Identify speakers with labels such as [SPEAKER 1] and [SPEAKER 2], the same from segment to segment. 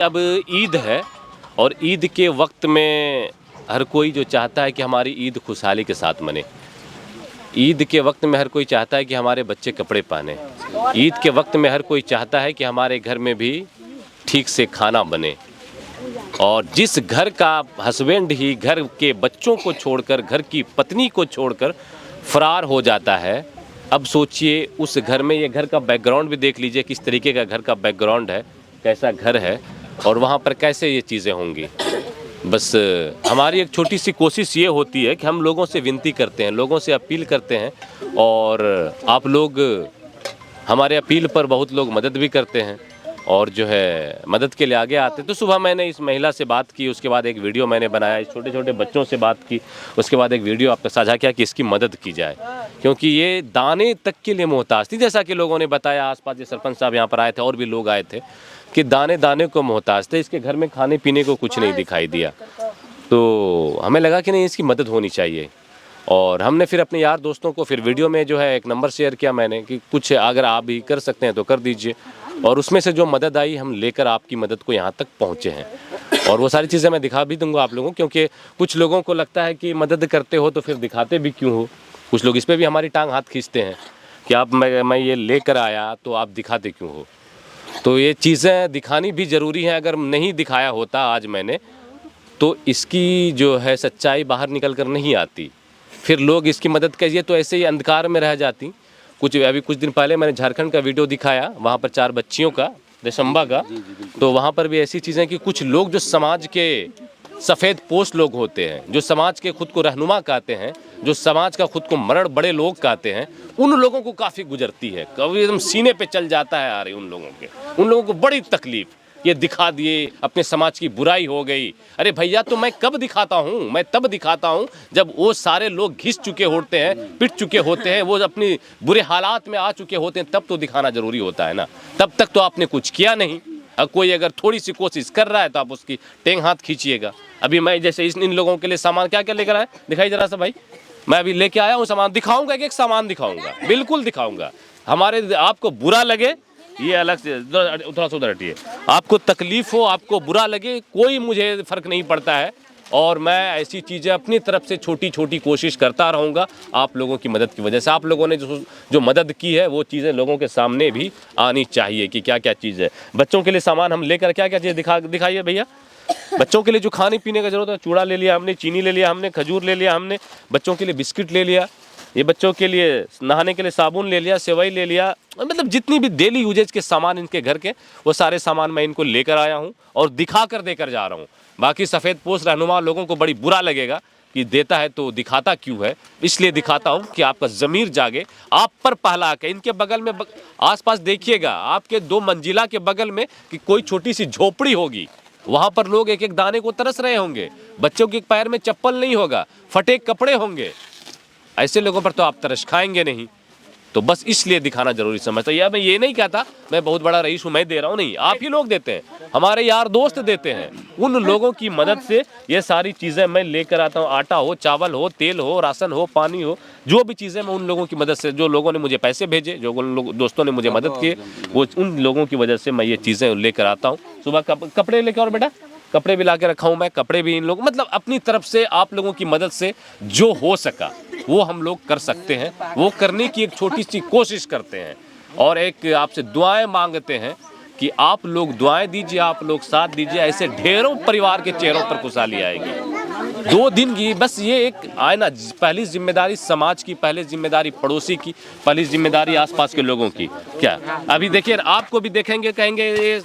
[SPEAKER 1] अब ईद है और ईद के वक्त में हर कोई जो चाहता है कि हमारी ईद खुशहाली के साथ मने। ईद के वक्त में हर कोई चाहता है कि हमारे बच्चे कपड़े पहने। ईद के वक्त में हर कोई चाहता है कि हमारे घर में भी ठीक से खाना बने। और जिस घर का हस्बैंड ही घर के बच्चों को छोड़कर, घर की पत्नी को छोड़कर फरार हो जाता है, अब सोचिए उस घर में, ये घर का बैकग्राउंड भी देख लीजिए किस तरीके का घर का बैकग्राउंड है, कैसा घर है और वहाँ पर कैसे ये चीज़ें होंगी। बस हमारी एक छोटी सी कोशिश ये होती है कि हम लोगों से विनती करते हैं, लोगों से अपील करते हैं और आप लोग हमारे अपील पर बहुत लोग मदद भी करते हैं और जो है मदद के लिए आगे आते हैं। तो सुबह मैंने इस महिला से बात की, उसके बाद एक वीडियो मैंने बनाया, इस छोटे छोटे बच्चों से बात की, उसके बाद एक वीडियो आपको साझा किया कि इसकी मदद की जाए, क्योंकि ये दाने तक के लिए मोहताज थी। जैसा कि लोगों ने बताया, आसपास के सरपंच साहब यहाँ पर आए थे और भी लोग आए थे कि दाने दाने को मोहताज थे। इसके घर में खाने पीने को कुछ नहीं दिखाई दिया, तो हमें लगा कि नहीं, इसकी मदद होनी चाहिए। और हमने फिर अपने यार दोस्तों को फिर वीडियो में जो है एक नंबर शेयर किया मैंने कि कुछ अगर आप भी कर सकते हैं तो कर दीजिए। और उसमें से जो मदद आई हम लेकर आपकी मदद को यहाँ तक पहुँचे हैं और वो सारी चीज़ें मैं दिखा भी दूंगा आप लोगों को, क्योंकि कुछ लोगों को लगता है कि मदद करते हो तो फिर दिखाते भी क्यों हो। कुछ लोग इस पर भी हमारी टांग हाथ खींचते हैं कि आप मैं ये लेकर आया तो आप दिखाते क्यों हो। तो ये चीज़ें दिखानी भी ज़रूरी है। अगर नहीं दिखाया होता आज मैंने, तो इसकी जो है सच्चाई बाहर निकल कर नहीं आती, फिर लोग इसकी मदद करिए तो ऐसे ही अंधकार में रह जाती। कुछ दिन पहले मैंने झारखंड का वीडियो दिखाया, वहाँ पर 4 बच्चियों का, दशंबा का, तो वहाँ पर भी ऐसी चीज़ें कि कुछ लोग जो समाज के सफ़ेद पोश लोग होते हैं, जो समाज के खुद को रहनुमा कहते हैं, जो समाज का खुद को मरण बड़े लोग कहते हैं, उन लोगों को काफ़ी गुजरती है, कभी एकदम सीने पे चल जाता है। आ रही उन लोगों को बड़ी तकलीफ, ये दिखा दिए अपने समाज की बुराई हो गई। अरे भैया, तो मैं कब दिखाता हूँ? मैं तब दिखाता हूँ जब वो सारे लोग घिस चुके होते हैं, पिट चुके होते हैं, वो अपनी बुरे हालात में आ चुके होते हैं, तब तो दिखाना जरूरी होता है ना। तब तक तो आपने कुछ किया नहीं। कोई अगर थोड़ी सी कोशिश कर रहा है तो आप उसकी टेंग हाथ खींचिएगा। अभी मैं जैसे इन लोगों के लिए सामान क्या क्या लेकर आया, दिखाई जरा सा भाई। मैं अभी लेके आया हूँ सामान, दिखाऊंगा, एक एक सामान दिखाऊंगा, बिल्कुल दिखाऊंगा। हमारे आपको बुरा लगे, ये अलग से थोड़ा सा उधर हटिए, आपको तकलीफ हो, आपको बुरा लगे, कोई मुझे फ़र्क नहीं पड़ता है। और मैं ऐसी चीज़ें अपनी तरफ से छोटी छोटी कोशिश करता रहूँगा आप लोगों की मदद की वजह से। आप लोगों ने जो मदद की है वो चीज़ें लोगों के सामने भी आनी चाहिए कि क्या क्या चीज़ है। बच्चों के लिए सामान हम लेकर क्या क्या चीज़ दिखाइए भैया। बच्चों के लिए जो खाने पीने का जरूरत है, चूड़ा ले लिया हमने, चीनी ले लिया हमने, खजूर ले लिया हमने, बच्चों के लिए बिस्किट ले लिया, ये बच्चों के लिए नहाने के लिए साबुन ले लिया, सेवई ले लिया, मतलब जितनी भी डेली यूजेज के सामान इनके घर के, वो सारे सामान मैं इनको लेकर आया हूँ और दिखा कर देकर जा रहा हूँ। बाकी सफ़ेद पोश रहनुमा लोगों को बड़ी बुरा लगेगा कि देता है तो दिखाता क्यों है, इसलिए दिखाता हूँ कि आपका ज़मीर जागे। आप पर पहला के इनके बगल में आसपास देखिएगा, आपके 2 मंजिला के बगल में कि कोई छोटी सी झोपड़ी होगी, वहाँ पर लोग एक एक दाने को तरस रहे होंगे, बच्चों के पैर में चप्पल नहीं होगा, फटे कपड़े होंगे। ऐसे लोगों पर तो आप तरस खाएंगे नहीं। तो बस इसलिए दिखाना जरूरी समझता है। मैं ये नहीं कहता मैं बहुत बड़ा रईस हूँ, मैं दे रहा हूँ, नहीं, आप ही लोग देते हैं, हमारे यार दोस्त देते हैं। उन लोगों की मदद से ये सारी चीज़ें मैं लेकर आता हूँ। आटा हो, चावल हो, तेल हो, राशन हो, पानी हो, जो भी चीज़ें मैं उन लोगों की मदद से, जो लोगों ने मुझे पैसे भेजे, जो दोस्तों ने मुझे मदद किए, वो उन लोगों की वजह से मैं ये चीज़ें लेकर आता हूँ। सुबह कपड़े लेकर, और बेटा कपड़े भी ला के रखा हूँ मैं, कपड़े भी इन लोग, मतलब अपनी तरफ से आप लोगों की मदद से जो हो सका वो हम लोग कर सकते हैं, वो करने की एक छोटी सी कोशिश करते हैं। और एक आपसे दुआएं मांगते हैं कि आप लोग दुआएं दीजिए, आप लोग साथ दीजिए, ऐसे ढेरों परिवार के चेहरों पर खुशहाली आएगी। 2 दिन की बस ये एक आए ना, पहली जिम्मेदारी समाज की, पहले जिम्मेदारी पड़ोसी की, पहली जिम्मेदारी आसपास के लोगों की। क्या अभी देखिए, आपको भी देखेंगे, कहेंगे ये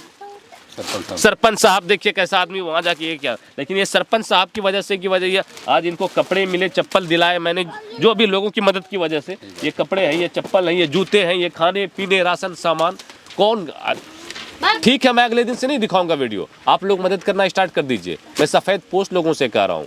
[SPEAKER 1] सरपंच साहब देखिए कैसा आदमी, वहाँ जाके ये क्या, लेकिन ये सरपंच साहब की वजह से ये आज इनको कपड़े मिले, चप्पल दिलाए मैंने, जो भी लोगों की मदद की वजह से। ये कपड़े हैं, ये चप्पल हैं, ये जूते हैं, ये खाने पीने राशन सामान। कौन, ठीक है, मैं अगले दिन से नहीं दिखाऊंगा वीडियो, आप लोग मदद करना स्टार्ट कर दीजिए। मैं सफ़ेद पोस्ट लोगों से कह रहा हूँ,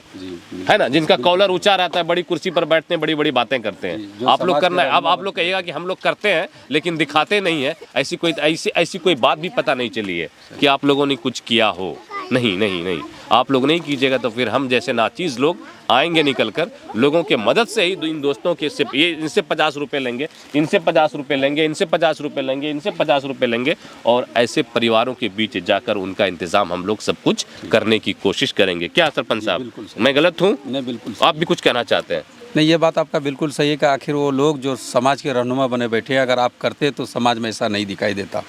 [SPEAKER 1] है ना, जिनका कॉलर ऊंचा रहता है, बड़ी कुर्सी पर बैठते हैं, बड़ी बड़ी बातें करते हैं। आप लोग करना है। अब आप लोग कहिएगा कि हम लोग करते हैं लेकिन दिखाते नहीं है, ऐसी कोई बात भी पता नहीं चली है कि आप लोगों ने कुछ किया हो। नहीं नहीं नहीं, आप लोग नहीं कीजिएगा तो फिर हम जैसे नाचीज़ लोग आएंगे निकल कर, लोगों के मदद से ही इन दोस्तों के से ये इनसे 50 रुपये लेंगे, इनसे 50 रुपये लेंगे, इनसे 50 रुपये लेंगे, इनसे 50 रुपये लेंगे, और ऐसे परिवारों के बीच जाकर उनका इंतज़ाम हम लोग सब कुछ करने की कोशिश करेंगे। क्या सरपंच साहब, मैं गलत हूँ?
[SPEAKER 2] नहीं, बिल्कुल
[SPEAKER 1] आप भी कुछ कहना चाहते हैं?
[SPEAKER 2] नहीं, ये बात आपका बिल्कुल सही है कि आखिर वो लोग जो समाज के रहनुमा बने बैठे हैं, अगर आप करते तो समाज में ऐसा नहीं दिखाई देता।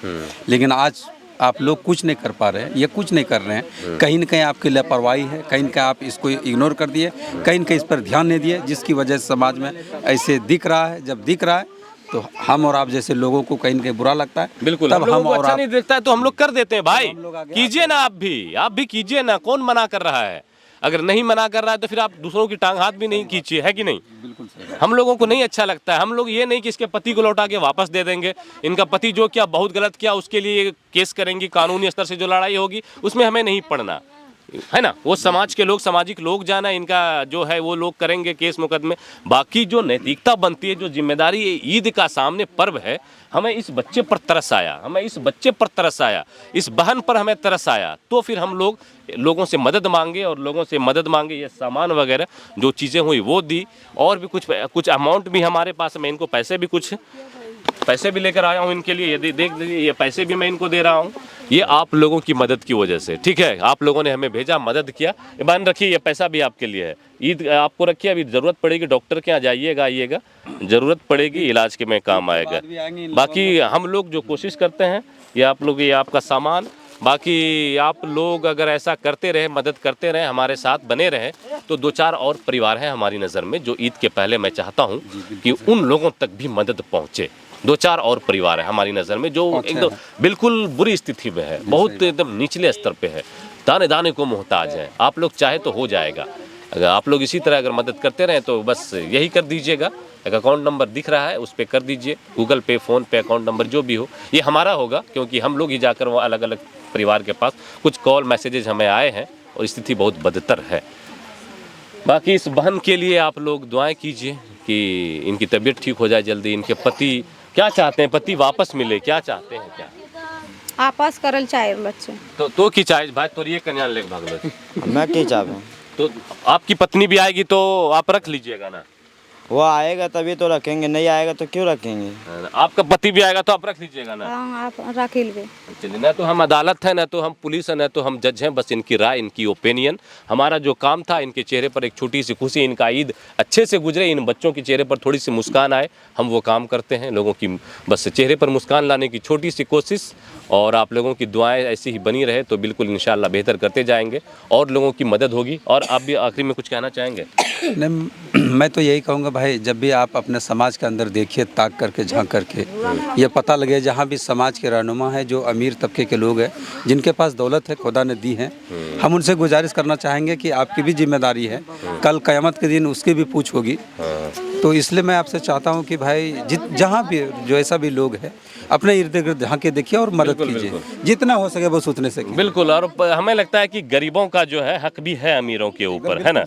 [SPEAKER 2] लेकिन आज आप लोग कुछ नहीं कर पा रहे हैं, ये कुछ नहीं कर रहे हैं, कहीं न कहीं आपकी लापरवाही है, कहीं न कहीं आप इसको इग्नोर कर दिए, कहीं न कहीं इस पर ध्यान नहीं दिए, जिसकी वजह से समाज में ऐसे दिख रहा है। जब दिख रहा है तो हम और आप जैसे लोगों को कहीं न कहीं बुरा लगता है।
[SPEAKER 1] बिल्कुल,
[SPEAKER 2] तब हम
[SPEAKER 1] और
[SPEAKER 2] और
[SPEAKER 1] अच्छा
[SPEAKER 2] आप
[SPEAKER 1] नहीं दिखता है तो हम लोग कर देते हैं भाई, कीजिए ना, आप भी कीजिए ना, कौन मना कर रहा है? अगर नहीं मना कर रहा है तो फिर आप दूसरों की टांग हाथ भी नहीं खींचिए, है कि नहीं?
[SPEAKER 2] बिल्कुल सही।
[SPEAKER 1] हम लोगों को नहीं अच्छा लगता है। हम लोग ये नहीं कि इसके पति को लौटा के वापस दे देंगे, इनका पति जो क्या बहुत गलत किया उसके लिए केस करेंगे, कानूनी स्तर से जो लड़ाई होगी उसमें हमें नहीं पड़ना है ना। वो समाज के लोग, सामाजिक लोग जाना, इनका जो है वो लोग करेंगे केस मुकदमे। बाकी जो नैतिकता बनती है, जो जिम्मेदारी ईद का सामने पर्व है, हमें इस बच्चे पर तरस आया, इस बहन पर हमें तरस आया, तो फिर हम लोगों से मदद मांगे, और लोगों से मदद मांगे, ये सामान वगैरह जो चीज़ें हुई वो दी, और भी कुछ अमाउंट भी हमारे पास, मैं इनको पैसे भी लेकर आया हूँ इनके लिए, ये देख लीजिए, ये पैसे भी मैं इनको दे रहा हूँ, ये आप लोगों की मदद की वजह से, ठीक है। आप लोगों ने हमें भेजा, मदद किया, ये बहन रखिए, ये पैसा भी आपके लिए है, ईद आपको रखिए, अभी ज़रूरत पड़ेगी डॉक्टर के यहाँ जाइएगा, आइएगा, ज़रूरत पड़ेगी, इलाज के में काम आएगा। बाकी हम लोग जो कोशिश करते हैं, ये आप लोग, ये आपका सामान, बाकी आप लोग अगर ऐसा करते रहे, मदद करते रहे, हमारे साथ बने रहें, तो 2-4 और परिवार हैं हमारी नज़र में जो ईद के पहले मैं चाहता हूँ कि उन लोगों तक भी मदद पहुँचे। 2-4 और परिवार है हमारी नज़र में जो एकदम बिल्कुल बुरी स्थिति में है, बहुत एकदम निचले स्तर पे है, दाने दाने को मोहताज है। आप लोग चाहे तो हो जाएगा, अगर आप लोग इसी तरह अगर मदद करते रहें तो बस यही कर दीजिएगा। एक अकाउंट नंबर दिख रहा है, उस पर कर दीजिए, गूगल पे, फ़ोन पे, अकाउंट नंबर जो भी हो, ये हमारा होगा, क्योंकि हम लोग ही जाकर वो अलग अलग परिवार के पास, कुछ कॉल मैसेजेज हमें आए हैं और स्थिति बहुत बदतर है। बाकी इस बहन के लिए आप लोग दुआएं कीजिए कि इनकी तबीयत ठीक हो जाए जल्दी। इनके पति क्या चाहते हैं? पति वापस मिले, क्या चाहते हैं? क्या
[SPEAKER 3] आपस करल चाहे बच्चे
[SPEAKER 1] तो की चाहे भाई, तो ये कन्या लेके भाग लो,
[SPEAKER 4] मैं क्या चाहूँ?
[SPEAKER 1] तो आपकी पत्नी भी आएगी तो आप रख लीजिएगा ना।
[SPEAKER 4] वो आएगा तभी तो रखेंगे, नहीं आएगा तो क्यों रखेंगे?
[SPEAKER 1] आपका पति भी आएगा तो आप रख लीजिएगा ना।
[SPEAKER 3] हाँ, आप रख लेंगे।
[SPEAKER 1] चलिए, ना तो हम अदालत है, ना तो हम पुलिस है, ना तो हम जज हैं, बस इनकी राय, इनकी ओपिनियन। हमारा जो काम था, इनके चेहरे पर एक छोटी सी खुशी, इनका ईद अच्छे से गुजरे, इन बच्चों के चेहरे पर थोड़ी सी मुस्कान आए, हम वो काम करते हैं। लोगों की बस चेहरे पर मुस्कान लाने की छोटी सी कोशिश, और आप लोगों की दुआएं ऐसी ही बनी रहे तो बिल्कुल इंशाल्लाह बेहतर करते जाएंगे और लोगों की मदद होगी। और आप भी आखिरी में कुछ कहना चाहेंगे?
[SPEAKER 2] नहीं, मैं तो यही कहूँगा भाई, जब भी आप अपने समाज के अंदर देखिए, ताक करके, झांक करके, ये पता लगे जहाँ भी समाज के रहनुमा है, जो अमीर तबके के लोग हैं, जिनके पास दौलत है, खुदा ने दी है, हम उनसे गुजारिश करना चाहेंगे कि आपकी भी जिम्मेदारी है, कल क़यामत के दिन उसकी भी पूछ होगी। तो इसलिए मैं आपसे चाहता हूँ कि भाई जहाँ भी जो ऐसा भी लोग है, अपने इर्द गिर्द झांके देखिए और मदद कीजिए, जितना हो सके बस उतने से।
[SPEAKER 1] बिल्कुल, और हमें लगता है कि गरीबों का जो है हक भी है अमीरों के ऊपर, है ना।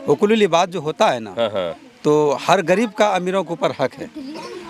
[SPEAKER 2] हुकुली बात जो होता है ना, तो हर गरीब का अमीरों के ऊपर हक है,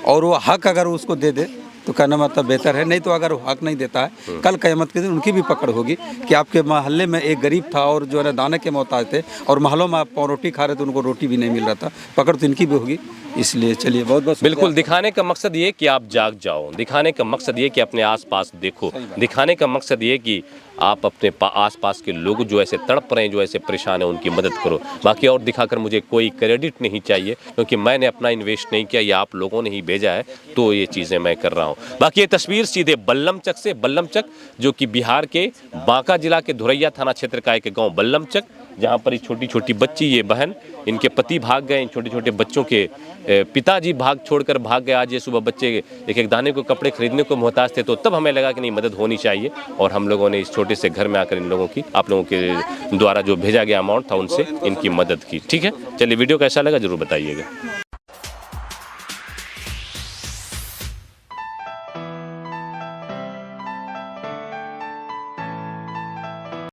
[SPEAKER 2] और वो हक अगर उसको दे दे तो कहना मतलब बेहतर है। नहीं तो अगर वो हक नहीं देता है, कल क़यामत के दिन उनकी भी पकड़ होगी कि आपके मोहल्ले में एक गरीब था और जो है दाने के मोहताज थे, और महलों में आप रोटी खा रहे थे, उनको रोटी भी नहीं मिल रहा था, पकड़ तो इनकी भी होगी। इसलिए चलिए, बहुत बहुत
[SPEAKER 1] बिल्कुल, दिखाने का मकसद ये कि आप जाग जाओ, दिखाने का मकसद ये कि अपने आसपास देखो, दिखाने का मकसद ये कि आप अपने आसपास के लोग जो ऐसे तड़प रहे हैं, जो ऐसे परेशान हैं, उनकी मदद करो। बाकी और दिखाकर मुझे कोई क्रेडिट नहीं चाहिए, क्योंकि मैंने अपना इन्वेस्ट नहीं किया, ये आप लोगों ने ही भेजा है, तो ये चीज़ें मैं कर रहा हूँ। बाकी ये तस्वीर सीधे बल्लमचक से, बल्लमचक जो कि बिहार के बांका जिला के धुरैया थाना क्षेत्र का एक गाँव बल्लमचक, जहाँ पर छोटी छोटी बच्ची, ये बहन, इनके पति भाग गए, इन छोटे छोटे बच्चों के पिताजी छोड़कर भाग गए। आज ये सुबह बच्चे एक एक दाने को कपड़े खरीदने को मोहताज थे, तो तब हमें लगा कि नहीं, मदद होनी चाहिए, और हम लोगों ने इस छोटे से घर में आकर इन लोगों की, आप लोगों के द्वारा जो भेजा गया अमाउंट था, उनसे इनकी मदद की। ठीक है, चलिए, वीडियो कैसा लगा जरूर बताइएगा।